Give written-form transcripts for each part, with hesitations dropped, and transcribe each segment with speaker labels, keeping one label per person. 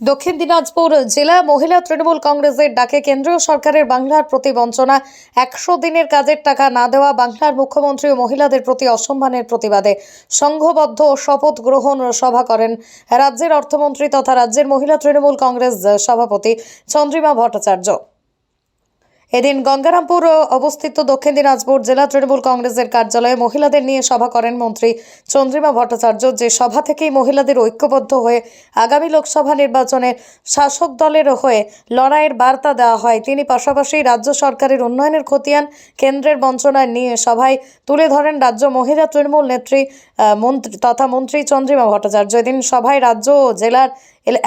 Speaker 1: দক্ষিণ দিনাজপুর জেলা মহিলা তৃণমূল কংগ্রেসের ডাকে কেন্দ্রীয় সরকারের বাংলার প্রতি বঞ্চনা, 100 দিনের কাজের টাকা না দেওয়া, বাংলার মুখ্যমন্ত্রী ও মহিলাদের প্রতি অসম্মানের প্রতিবাদে সংঘবদ্ধ শপথ গ্রহণ সভা করেন রাজ্যের অর্থমন্ত্রী তথা রাজ্যের মহিলা তৃণমূল কংগ্রেস সভাপতি চন্দ্রিমা ভট্টাচার্য। এদিন গঙ্গারামপুর অবস্থিত দক্ষিণ দিনাজপুর জেলা তৃণমূল কংগ্রেসের কার্যালয়ে মহিলাদের নিয়ে সভা করেন মন্ত্রী চন্দ্রিমা ভট্টাচার্য। যে সভা থেকেই মহিলাদের ঐক্যবদ্ধ হয়ে আগামী লোকসভা নির্বাচনে শাসক দলের হয়ে লড়াইয়ের বার্তা দেওয়া হয়। তিনি পাশাপাশি রাজ্য সরকারের উন্নয়নের খতিয়ান, কেন্দ্রের বঞ্চনা নিয়ে সভায় তুলে ধরেন রাজ্য মহিলা তৃণমূল নেত্রী তথা মন্ত্রী চন্দ্রিমা ভট্টাচার্য। এদিন সভায় রাজ্য ও জেলার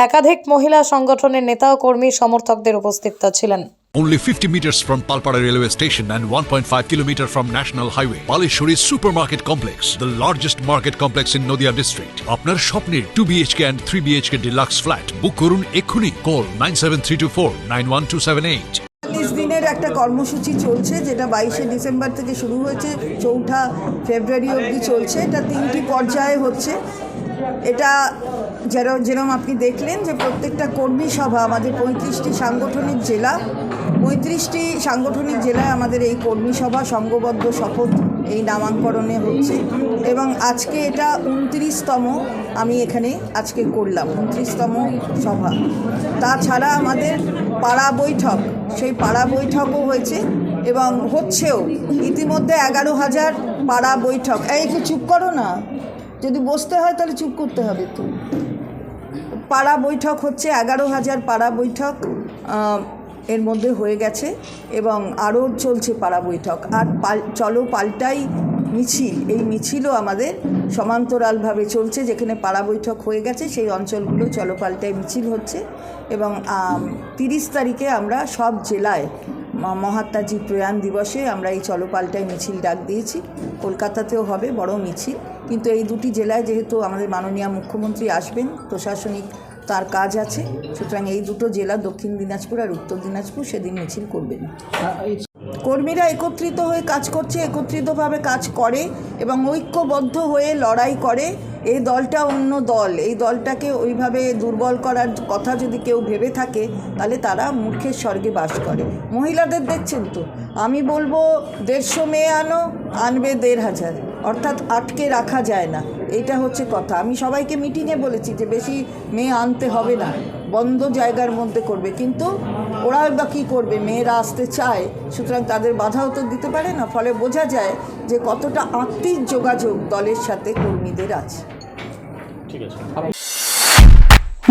Speaker 1: একাধিক মহিলা সংগঠনের নেতা ও কর্মী সমর্থকদের উপস্থিত ছিলেন।
Speaker 2: Only 50 meters from Palpara railway station and 1.5 kilometer from National Highway, Palishuri Supermarket Complex, the largest market complex in Nadia district. আপনার স্বপ্নের 2 BHK and 3 BHK deluxe flat বুক করুন এক্ষুনি। Call 9732491278.
Speaker 3: 40 দিনের একটা কর্মসূচি চলছে, যেটা 22শে ডিসেম্বর থেকে শুরু হয়েছে, 4ঠা ফেব্রুয়ারি অবধি চলছে। এটা 3টি পর্যায়ে হচ্ছে। এটা যেরকম আপনি দেখলেন যে প্রত্যেকটা কর্মী সভা, আমাদের 35টি সাংগঠনিক জেলা, 35টি সাংগঠনিক জেলায় আমাদের এই কর্মী সভা সংঘবদ্ধ শপথ এই নামাঙ্করণে হচ্ছে। এবং আজকে এটা 29তম আমি এখানে আজকে করলাম, 29তম সভা। তাছাড়া আমাদের পাড়া বৈঠক, সেই পাড়া বৈঠকও হয়েছে এবং হচ্ছেও। ইতিমধ্যে 11,000 পাড়া বৈঠক। একটু চুপ করো না, যদি বসতে হয় তাহলে চুপ করতে হবে। তো পাড়া বৈঠক হচ্ছে, 11,000 পাড়া বৈঠক এর মধ্যে হয়ে গেছে এবং আরও চলছে পাড়া বৈঠক। আর চলো পাল্টাই মিছিল, এই মিছিলও আমাদের সমান্তরালভাবে চলছে। যেখানে পাড়া বৈঠক হয়ে গেছে সেই অঞ্চলগুলো চলো পাল্টাই মিছিল হচ্ছে। এবং 30 তারিখে আমরা সব জেলায় মহাত্মাজি প্রয়াণ দিবসে আমরা এই চলো পাল্টাই মিছিল ডাক দিয়েছি। কলকাতাতেও হবে বড় মিছিল, কিন্তু এই দুটি জেলায় যেহেতু আমাদের মাননীয় মুখ্যমন্ত্রী আসবেন, প্রশাসনিক তার কাজ আছে, সুতরাং এই দুটো জেলা দক্ষিণ দিনাজপুর আর উত্তর দিনাজপুর সেদিন মিছিল করবেন। কর্মীরা একত্রিত হয়ে কাজ করছে, একত্রিতভাবে কাজ করে এবং ঐক্যবদ্ধ হয়ে লড়াই করে। এই দলটা অন্য দল, এই দলটাকে ওইভাবে দুর্বল করার কথা যদি কেউ ভেবে থাকে তাহলে তারা মূর্খের স্বর্গে বাস করে। মহিলাদের দেখছেন তো, আমি বলবো 150 মেয়ে আনবে 1,500, অর্থাৎ আটকে রাখা যায় না, এইটা হচ্ছে কথা। আমি সবাইকে মিটিংয়ে বলেছি যে বেশি মেয়ে আনতে হবে না, বন্ধ জায়গার মধ্যে করবে, কিন্তু ওরা বা কী করবে, মেয়েরা আসতে চায়, সুতরাং তাদের বাধাও তো দিতে পারে না। ফলে বোঝা যায় যে কতটা আত্মিক যোগাযোগ দলের সাথে কর্মীদের আছে।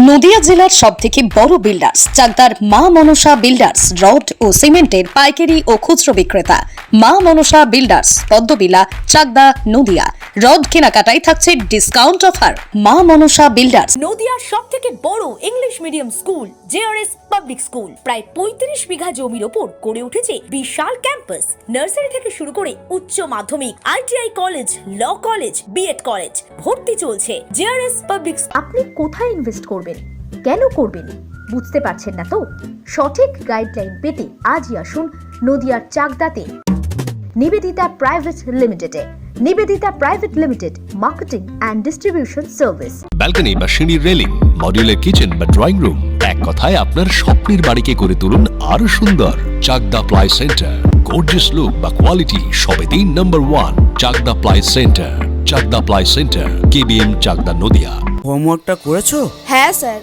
Speaker 1: নদিয়া জেলার সবথেকে বড় বিল্ডার্স চাকদার মা মনসা বিল্ডার্স, রড ও সিমেন্টের পাইকারি ও খুচরো বিক্রেতা। মা মনসা বিল্ডার্স, পদ্মবিলা, চাকদা, নদিয়া। রড কেনাকাটায় থাকছে ডিসকাউন্ট অফার। মা মনসা বিল্ডার্স।
Speaker 4: নদিয়ার সবথেকে বড় English medium school JRS public school, প্রায় 35 বিঘা জমির ওপর গড়ে উঠেছে বিশাল ক্যাম্পাস। নার্সারি থেকে শুরু করে উচ্চ মাধ্যমিক, ITI college, law college, BEd college, ভর্তি চলছে জেআরএস পাবলিক।
Speaker 5: আপনি কোথায় ইনভেস্ট করবেন, কেন করবেন বুঝতে পারছেন না তো? সঠিক গাইডলাইন পেতে আজই আসুন নদিয়ার চাকদাতে নিবেদিতা প্রাইভেট লিমিটেডে। Nivedita private limited, marketing and distribution service.
Speaker 6: Balcony বা সিঁড়ির রেলিং, মডিউলার কিচেন বা ড্রয়িং রুম, এক কথায় আপনার স্বপ্নের বাড়িকে করে তুলুন আরো সুন্দর। Chakdah ply centre, gorgeous look বা কোয়ালিটি সবেতেই number 1। Chakdah ply centre, Chakdah ply centre, KBM, Chakdah, Nadia.
Speaker 7: হোমওয়ার্কটা করেছো?
Speaker 8: হ্যাঁ স্যার।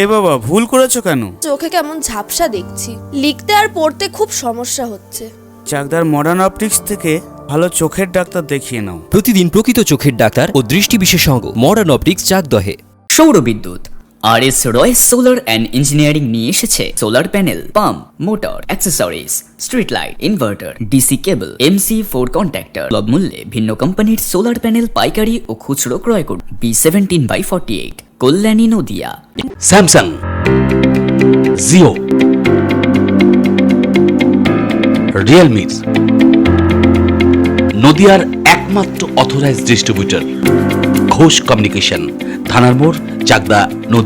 Speaker 7: এ বাবা, ভুল করেছো কেন?
Speaker 8: চোখে কেমন ঝাপসা দেখছি, লিখতে আর পড়তে খুব সমস্যা হচ্ছে।
Speaker 7: চাকদার মডার্ন অপটিক্স থেকে ভালো চোখের ডাক্তার দেখিয়ে নাও।
Speaker 9: প্রতিদিন প্রকৃত চোখের ডাক্তার ও দৃষ্টি বিশেষজ্ঞ মডার্ন অপটিক্স চাকদহে।
Speaker 10: সৌর বিদ্যুৎ RS Roy solar and engineering নিয়ে এসেছে solar panel, pump, motor, accessories, street light, inverter, DC কেবল, MC4 কন্ট্যাক্টর। সুলভ মূল্যে ভিন্ন কোম্পানির সোলার প্যানেল পাইকারি ও খুচরো ক্রয় করুন। B17/48, Kalyani, Nadia.
Speaker 9: Samsung, Jio, Realme, নদিয়ার একমাত্র অথরাইজড ডিস্ট্রিবিউটর ঘোষ কমিউনিকেশন, থানার মোড়, চাকদা, নদিয়া।